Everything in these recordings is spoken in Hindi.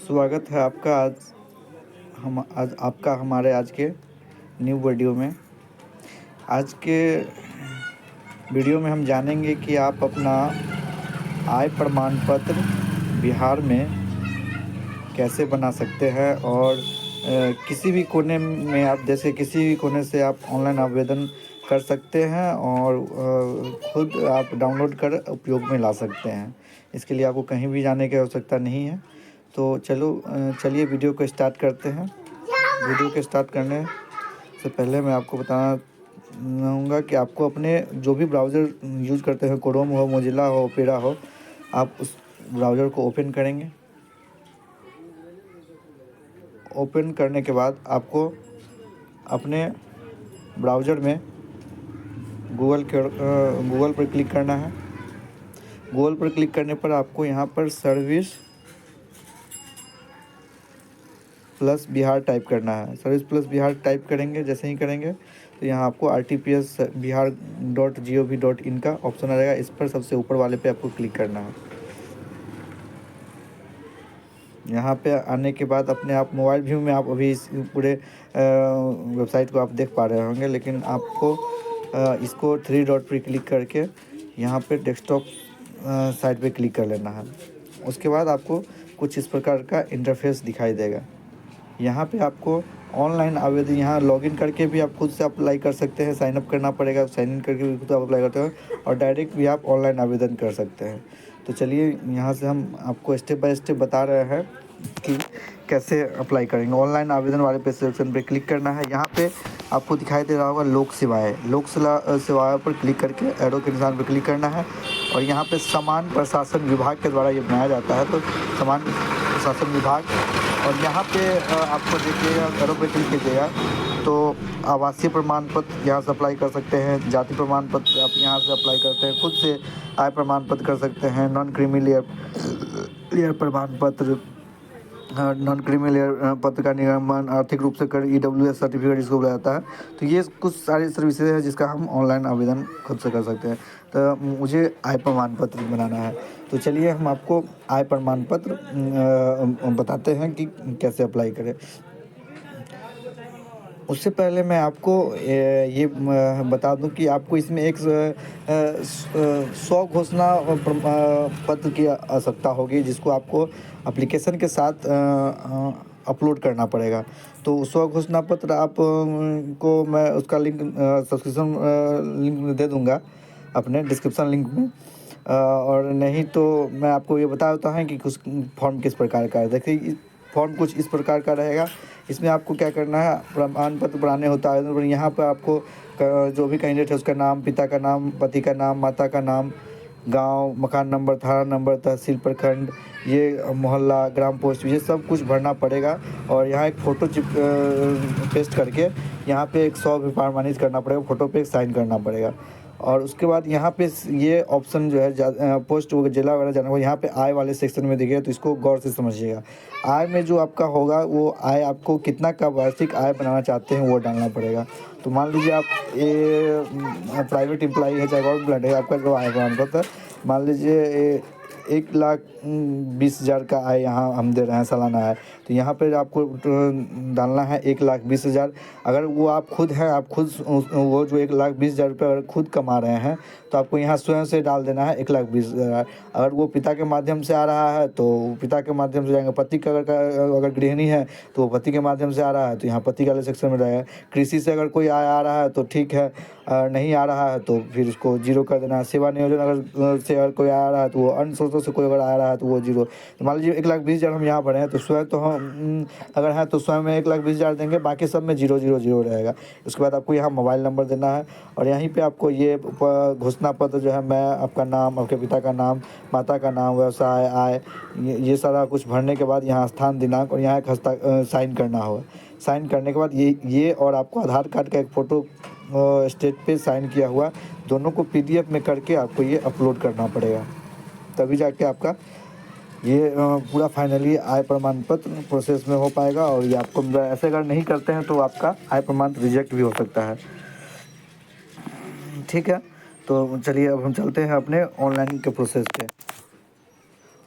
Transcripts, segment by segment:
स्वागत है आपका आज आपका हमारे आज के न्यू वीडियो में। आज के वीडियो में हम जानेंगे कि आप अपना आय प्रमाण पत्र बिहार में कैसे बना सकते हैं और किसी भी कोने में आप जैसे किसी भी कोने से आप ऑनलाइन आवेदन कर सकते हैं और खुद आप डाउनलोड कर उपयोग में ला सकते हैं। इसके लिए आपको कहीं भी जाने की आवश्यकता नहीं है। तो चलिए वीडियो को स्टार्ट करते हैं। वीडियो के स्टार्ट करने से पहले मैं आपको बताना चाहूँगा कि आपको अपने जो भी ब्राउज़र यूज़ करते हैं, क्रोम हो, मोजिला हो, ओपेरा हो, आप उस ब्राउज़र को ओपन करेंगे। ओपन करने के बाद आपको अपने ब्राउज़र में गूगल पर क्लिक करना है। गूगल पर क्लिक करने पर आपको यहाँ पर सर्विस प्लस बिहार टाइप करना है। सर्विस प्लस बिहार टाइप करेंगे, जैसे ही करेंगे तो यहाँ आपको rtps.bihar.gov.in का ऑप्शन आ जाएगा। इस पर सबसे ऊपर वाले पे आपको क्लिक करना है। यहाँ पे आने के बाद अपने आप मोबाइल व्यू में आप अभी इस पूरे वेबसाइट को आप देख पा रहे होंगे, लेकिन आपको इसको 3 डॉट पर क्लिक करके यहाँ पे डेस्कटॉप साइट पे क्लिक कर लेना है। उसके बाद आपको कुछ इस प्रकार का इंटरफेस दिखाई देगा। यहाँ पे आपको ऑनलाइन आवेदन, यहाँ लॉगिन करके भी आप खुद से अप्लाई कर सकते हैं। साइन अप करना पड़ेगा, साइन इन करके भी खुद आप अप्लाई करते हैं और डायरेक्ट भी आप ऑनलाइन आवेदन कर सकते हैं। तो चलिए यहाँ से हम आपको स्टेप बाय स्टेप बता रहे हैं कि कैसे अप्लाई करेंगे। ऑनलाइन आवेदन वाले पे सेक्शन पे क्लिक करना है। यहाँ पे आपको दिखाई दे रहा होगा लोक सेवाएं पर क्लिक करके एरो के निशान पर क्लिक करना है और यहाँ पे समान प्रशासन विभाग के द्वारा ये बनाया जाता है। तो समान प्रशासन विभाग, और यहाँ पे आपको देखिएगा एरो पे क्लिक कीजिएगा तो आवासीय प्रमाण पत्र यहाँ से अप्लाई कर सकते हैं। जाति प्रमाण पत्र आप यहाँ से अप्लाई करते हैं। खुद से आय प्रमाण पत्र कर सकते हैं। नॉन क्रीमी लेयर प्रमाण पत्र, नॉन क्रीमी लेयर पत्र का निगमन आर्थिक रूप से कर EWS सर्टिफिकेट इसको बोला जाता है। तो ये कुछ सारी सर्विसेज है जिसका हम ऑनलाइन आवेदन खुद से कर सकते हैं। तो मुझे आय प्रमाण पत्र बनाना है, तो चलिए हम आपको आय प्रमाण पत्र बताते हैं कि कैसे अप्लाई करें। उससे पहले मैं आपको ये बता दूं कि आपको इसमें एक 100 घोषणा पत्र की आवश्यकता होगी, जिसको आपको एप्लीकेशन के साथ अपलोड करना पड़ेगा। तो 100 घोषणा पत्र आप को मैं उसका लिंक सब्सक्रिप्शन लिंक दे दूंगा अपने डिस्क्रिप्शन लिंक में। और नहीं तो मैं आपको ये बता देता हूँ कि कुछ फॉर्म किस प्रकार का है। देखिए फॉर्म कुछ इस प्रकार का रहेगा। इसमें आपको क्या करना है, प्रमाण पत्र बनाने होता है। यहाँ पर आपको जो भी कैंडिडेट है उसका नाम, पिता का नाम, पति का नाम, माता का नाम, गांव, मकान नंबर, थाना नंबर, तहसील, प्रखंड, ये मोहल्ला, ग्राम पोस्ट, ये सब कुछ भरना पड़ेगा। और यहाँ एक फ़ोटो पेस्ट करके यहाँ पे 100 भी प्रमाणित करना पड़ेगा। फ़ोटो पे साइन करना पड़ेगा। और उसके बाद यहाँ पे ये ऑप्शन जो है पोस्ट जिला वगैरह जाना होगा, यहाँ पे आय वाले सेक्शन में दिखेगा, तो इसको गौर से समझिएगा। आय में जो आपका होगा वो आय आपको कितना का वार्षिक आय बनाना चाहते हैं वो डालना पड़ेगा। तो मान लीजिए आप ये प्राइवेट एम्प्लॉई है चाहे गवर्नमेंट एम्प्लॉई है, आपका जो आय प्रमाण पत्र मान लीजिए 1,20,000 का आय यहाँ हम दे रहे हैं सालाना आय, तो यहाँ पर आपको डालना है 1,20,000। अगर वो आप खुद हैं, आप खुद वो जो 1,20,000 रुपये अगर खुद कमा रहे हैं तो आपको यहाँ स्वयं से डाल देना है 1,20,000। अगर वो पिता के माध्यम से आ रहा है तो पिता के माध्यम से जाएंगे। पति का अगर गृहिणी है तो वो पति के माध्यम से आ रहा है तो यहाँ पति वाले सेक्शन में रहेगा। कृषि से अगर कोई आय आ रहा है तो ठीक है, नहीं आ रहा है तो फिर उसको जीरो कर देना है। सेवा नियोजन अगर से अगर कोई आ रहा है तो वो अन्य स्रोतों से कोई अगर आ रहा है तो वो जीरो। तो मान लीजिए 1,20,000 हम यहाँ भरे हैं तो स्वयं तो हम अगर है तो स्वयं में 1,20,000 देंगे, बाकी सब में 000 रहेगा। उसके बाद आपको यहाँ मोबाइल नंबर देना है और यहीं पे आपको ये घोषणा पत्र जो है, मैं आपका नाम, आपके पिता का नाम, माता का नाम, व्यवसाय, आय, ये सारा कुछ भरने के बाद यहाँ स्थान, दिनांक और यहाँ एक साइन करना होगा। साइन करने के बाद ये और आपको आधार कार्ड का एक फ़ोटो स्टेट पे साइन किया हुआ दोनों को PDF में करके आपको ये अपलोड करना पड़ेगा, तभी जाके आपका ये पूरा फाइनली आय प्रमाण पत्र प्रोसेस में हो पाएगा। और ये आपको ऐसे अगर नहीं करते हैं तो आपका आय प्रमाण रिजेक्ट भी हो सकता है। ठीक है, तो चलिए अब हम चलते हैं अपने ऑनलाइन के प्रोसेस पे।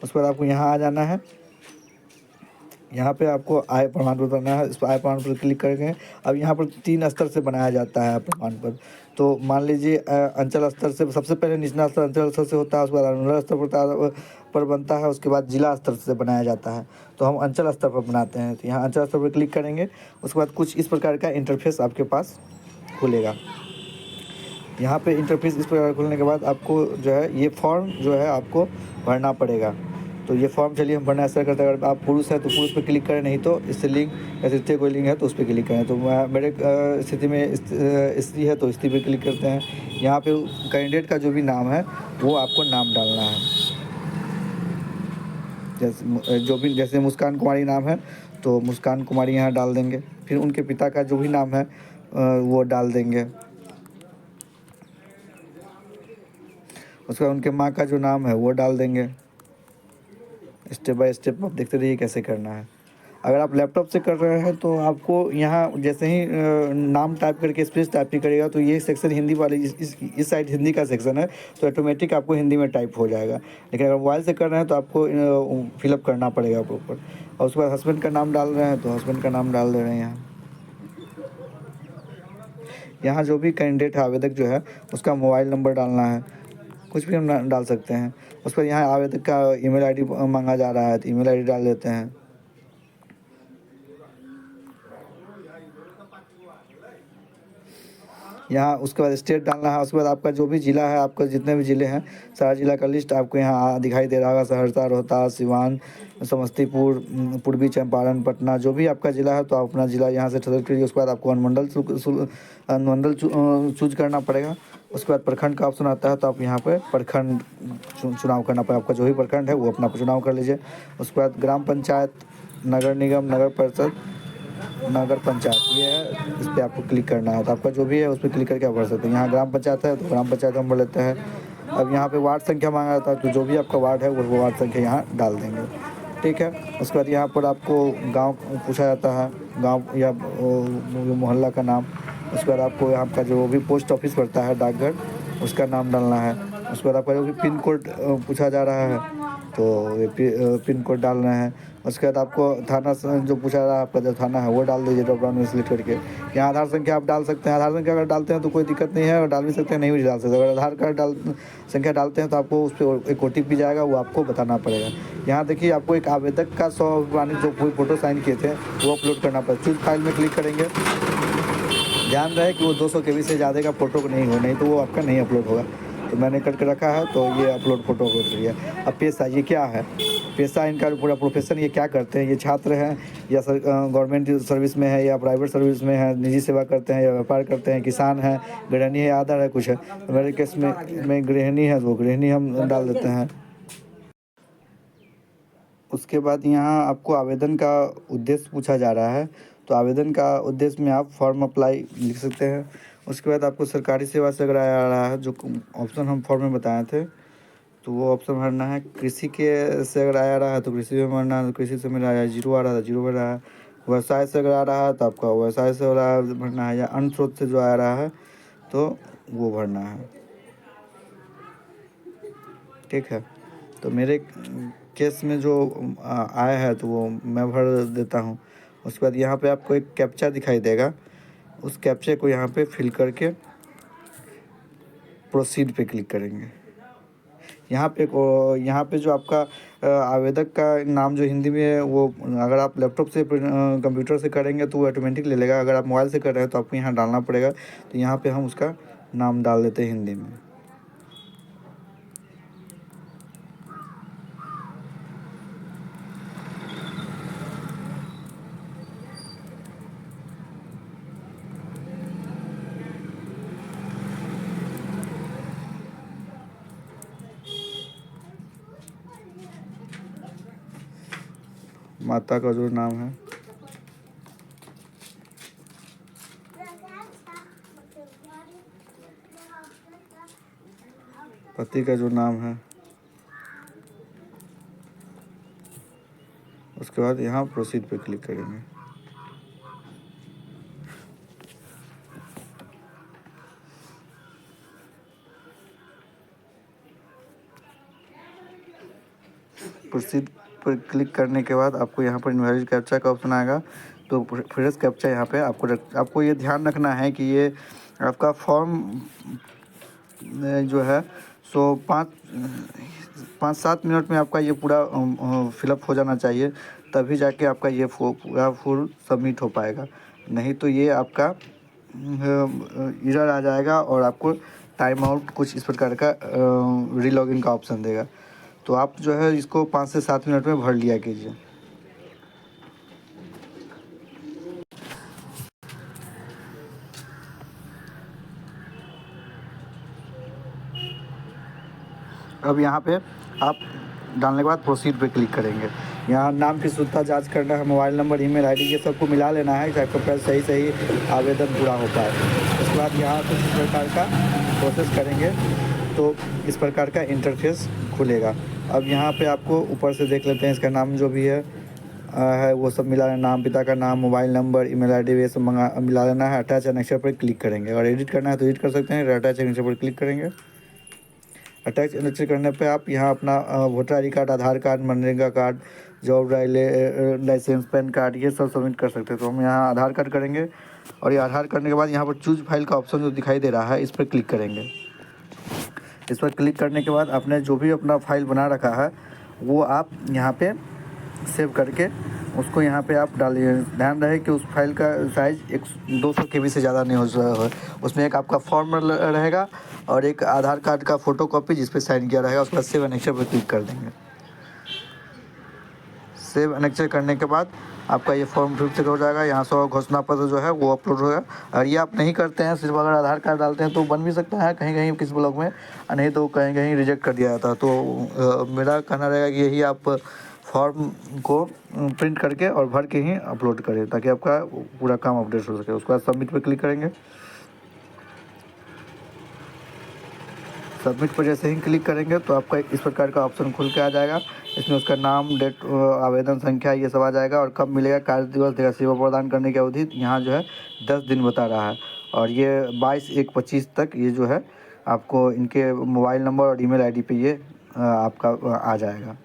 उस पर आपको यहाँ आ जाना है। यहाँ पे आपको आय प्रमाण पत्र बनाना है। इस पर आय प्रमाण पत्र क्लिक करेंगे। अब यहाँ पर 3 स्तर से बनाया जाता है प्रमाण पत्र। तो मान लीजिए अंचल स्तर से सबसे पहले निचला स्तर अंचल स्तर से होता है, उसके बाद अनुमंडल स्तर पर बनता है, उसके बाद जिला स्तर से बनाया जाता है। तो हम अंचल स्तर पर बनाते हैं। तो यहाँ अंचल स्तर पर क्लिक करेंगे। उसके बाद कुछ इस प्रकार का इंटरफेस आपके पास खुलेगा। यहाँ पे इंटरफेस इस प्रकार खुलने के बाद आपको जो है ये फॉर्म जो है आपको भरना पड़ेगा। तो ये फॉर्म चलिए हम भरना स्टार्ट करते हैं। अगर आप पुरुष हैं तो पुरुष पे क्लिक करें, नहीं तो स्त्रीलिंग या तृतीय कोई लिंग है तो उस पर क्लिक करें। तो मेरे स्थिति में स्त्री है तो स्त्री पे क्लिक करते हैं। यहाँ पे कैंडिडेट का जो भी नाम है वो आपको नाम डालना है। जैसे मुस्कान कुमारी नाम है तो मुस्कान कुमारी यहाँ डाल देंगे। फिर उनके पिता का जो भी नाम है वो डाल देंगे। उसके बाद उनके माँ का जो नाम है वो डाल देंगे। स्टेप बाय स्टेप आप देखते रहिए कैसे करना है। अगर आप लैपटॉप से कर रहे हैं तो आपको यहाँ जैसे ही नाम टाइप करके स्पेस टाइप ही करिएगा तो ये सेक्शन हिंदी वाली इस साइड हिंदी का सेक्शन है तो ऑटोमेटिक आपको हिंदी में टाइप हो जाएगा। लेकिन अगर मोबाइल से कर रहे हैं तो आपको फिलअप करना पड़ेगा प्रॉपर। और उसके बाद हस्बैंड का नाम डाल रहे हैं तो हस्बैंड का नाम डाल दे रहे हैं। यहाँ जो भी कैंडिडेट है आवेदक जो है उसका मोबाइल नंबर डालना है। कुछ भी हम डाल सकते हैं। उस पर यहाँ आवेदक का ईमेल आईडी मांगा जा रहा है तो ईमेल आईडी डाल देते हैं। यहाँ उसके बाद स्टेट डालना है। उसके बाद आपका जो भी ज़िला है, आपका जितने भी ज़िले हैं सारा ज़िला का लिस्ट आपको यहाँ दिखाई दे रहा होगा। सहरसा, रोहतास, सिवान, समस्तीपुर, पूर्वी चंपारण, पटना, जो भी आपका ज़िला है तो आप अपना ज़िला यहाँ से सेलेक्ट कीजिए। उसके बाद आपको अनुमंडल चूज करना पड़ेगा। उसके बाद प्रखंड का ऑप्शन आता है तो आप यहाँ पर प्रखंड चुनाव करना पड़ेगा। आपका जो भी प्रखंड है वो अपना चुनाव कर लीजिए। उसके बाद ग्राम पंचायत, नगर निगम, नगर परिषद, नगर पंचायत ये है, इस पर आपको क्लिक करना है। तो आपका जो भी है उस पर क्लिक करके आप भर सकते हैं। यहाँ ग्राम पंचायत है तो ग्राम पंचायत हम भर लेते हैं। अब यहाँ पे वार्ड संख्या मांगा जाता है तो जो भी आपका वार्ड है वो वार्ड संख्या यहाँ डाल देंगे। ठीक है। उसके बाद यहाँ पर आपको गांव पूछा जाता है, गांव या मोहल्ला का नाम। उसके बाद आपको यहाँ का जो भी पोस्ट ऑफिस पड़ता है डाकघर उसका नाम डालना है। उसके बाद आपका जो भी पिन कोड पूछा जा रहा है तो ये पिन कोड डालना है। उसके बाद आपको थाना जो पूछा जा रहा है आपका जो थाना है वो डाल दीजिए ड्रॉप डाउन में सिलेक्ट करके। यहाँ आधार संख्या आप डाल सकते हैं। आधार संख्या अगर डालते हैं तो कोई दिक्कत नहीं है, और डाल भी सकते हैं, नहीं भी डाल सकते। अगर आधार कार्ड संख्या डालते हैं तो आपको उस पर एक OTP जाएगा, वो आपको बताना पड़ेगा। यहाँ देखिए आपको एक आवेदक का 100 पुराने जो कोई फ़ोटो साइन किए थे वो अपलोड करना पड़ेगा। चूज फाइल में क्लिक करेंगे। ध्यान रहे कि वो 200 KB से ज़्यादा का फ़ोटो नहीं हो, नहीं तो वो आपका नहीं अपलोड होगा। तो मैंने करके रखा है तो ये फ़ोटो अपलोड कर दिया। अब पेशा ये क्या है, पेशा इनका पूरा प्रोफेशन ये क्या करते हैं, ये छात्र हैं या गवर्नमेंट सर्विस में है या प्राइवेट सर्विस में है, निजी सेवा करते हैं या व्यापार करते हैं, किसान है, गृहिणी है, आदर है, कुछ है। तो मेरे केस में गृहिणी है तो गृहिणी हम डाल देते हैं। उसके बाद यहाँ आपको आवेदन का उद्देश्य पूछा जा रहा है तो आवेदन का उद्देश्य में आप फॉर्म अप्लाई लिख सकते हैं। उसके बाद आपको सरकारी सेवा से अगर आ रहा है, जो ऑप्शन हम फॉर्म में बताए थे तो वो ऑप्शन भरना है। कृषि के से अगर आ रहा है तो कृषि में भरना है। तो कृषि से मेरा आया जीरो, आ रहा था जीरो भर रहा है। व्यवसाय से अगर आ रहा है तो आपका व्यवसाय से हो रहा है भरना है, या अन्य स्रोत से जो आ रहा है तो वो भरना है। ठीक है। तो मेरे केस में जो आया है तो वो मैं भर देता हूँ। उसके बाद यहाँ पे आपको एक कैप्चा दिखाई देगा, उस कैप्चे को यहाँ पे फिल करके प्रोसीड पे क्लिक करेंगे। यहाँ पे जो आपका आवेदक का नाम जो हिंदी में है वो अगर आप लैपटॉप से कंप्यूटर से करेंगे तो वो ऑटोमेटिक ले लेगा। अगर आप मोबाइल से कर रहे हैं तो आपको यहाँ डालना पड़ेगा। तो यहाँ पे हम उसका नाम डाल देते हैं हिंदी में। माता का जो नाम है, पति का जो नाम है, उसके बाद यहाँ प्रोसीड पे क्लिक करेंगे। प्रोसीड पर क्लिक करने के बाद आपको यहाँ पर इनवैलिड कैप्चा का ऑप्शन आएगा। तो फ्रेश कैप्चा यहाँ पे आपको ये ध्यान रखना है कि ये आपका फॉर्म जो है सो 5-7 मिनट में आपका ये पूरा फिलअप हो जाना चाहिए, तभी जाके आपका ये पूरा फुल सबमिट हो पाएगा। नहीं तो ये आपका एरर आ जाएगा और आपको टाइम आउट कुछ इस प्रकार का रीलॉगिन का ऑप्शन देगा। तो आप जो है इसको 5 से 7 मिनट में भर लिया कीजिए। अब यहाँ पे आप डालने के बाद प्रोसीड पे क्लिक करेंगे। यहाँ नाम की शुद्धता जांच करना है, मोबाइल नंबर, ईमेल आईडी, ये सबको मिला लेना है ताकि आपका सही आवेदन पूरा हो पाए। उसके बाद यहाँ कुछ इस प्रकार का प्रोसेस करेंगे तो इस प्रकार का इंटरफेस खुलेगा। अब यहाँ पे आपको ऊपर से देख लेते हैं, इसका नाम जो भी है वो सब मिला लेना, नाम, पिता का नाम, मोबाइल नंबर, ईमेल आईडी, ये सब मिला लेना है। अटैच एनेक्चर पर क्लिक करेंगे और एडिट करना है तो एडिट कर सकते हैं। अटैच एनेक्चर पर क्लिक करेंगे। अटैच एनेक्चर करने पे आप यहाँ अपना voter I card, Aadhaar card, MNREGA card, job licence, PAN card, ये सब सबमिट कर सकते हैं। तो हम यहाँ आधार कार्ड करेंगे और ये आधार करने के बाद यहाँ पर चूज फाइल का ऑप्शन जो दिखाई दे रहा है इस पर क्लिक करेंगे। इस पर क्लिक करने के बाद आपने जो भी अपना फाइल बना रखा है वो आप यहाँ पे सेव करके उसको यहाँ पे आप डालिए। ध्यान रहे कि उस फाइल का साइज़ 200 KB से ज़्यादा नहीं हो। उसमें एक आपका फॉर्म रहेगा और एक आधार कार्ड का फ़ोटो कॉपी जिस पे साइन किया रहेगा। उसके बाद सेव एनेक्चर पर क्लिक कर देंगे। सेव एनेक्चर करने के बाद आपका ये फॉर्म फिर से हो जाएगा। यहाँ से घोषणा पत्र जो है वो अपलोड होगा। और ये आप नहीं करते हैं, सिर्फ अगर आधार कार्ड डालते हैं तो बन भी सकता है कहीं कहीं किसी ब्लॉक में, नहीं तो कहीं कहीं रिजेक्ट कर दिया जाता है। तो मेरा कहना रहेगा कि यही आप फॉर्म को प्रिंट करके और भर के ही अपलोड करें ताकि आपका पूरा काम अपडेट हो सके। उसके बाद सबमिट पर क्लिक करेंगे। सबमिट पर जैसे ही क्लिक करेंगे तो आपका इस प्रकार का ऑप्शन खुल के आ जाएगा। इसमें उसका नाम, डेट, आवेदन संख्या, ये सब आ जाएगा और कब मिलेगा, कार्य दिवस देगा, सेवा प्रदान करने की अवधि यहाँ जो है 10 दिन बता रहा है। और ये 22/1/25 तक ये जो है आपको इनके मोबाइल नंबर और ईमेल आईडी पे ये आपका आ जाएगा।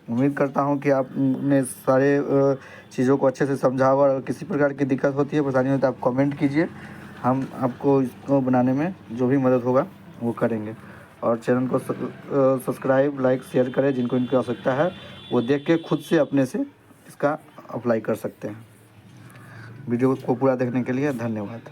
उम्मीद करता हूँ कि आपने सारे चीज़ों को अच्छे से समझा होगा। और किसी प्रकार की दिक्कत होती है, परेशानी होती है, आप कमेंट कीजिए, हम आपको इसको बनाने में जो भी मदद होगा वो करेंगे। और चैनल को सब्सक्राइब, लाइक, शेयर करें। जिनको इनकी आवश्यकता है वो देख के खुद से अपने से इसका अप्लाई कर सकते हैं। वीडियो को पूरा देखने के लिए धन्यवाद।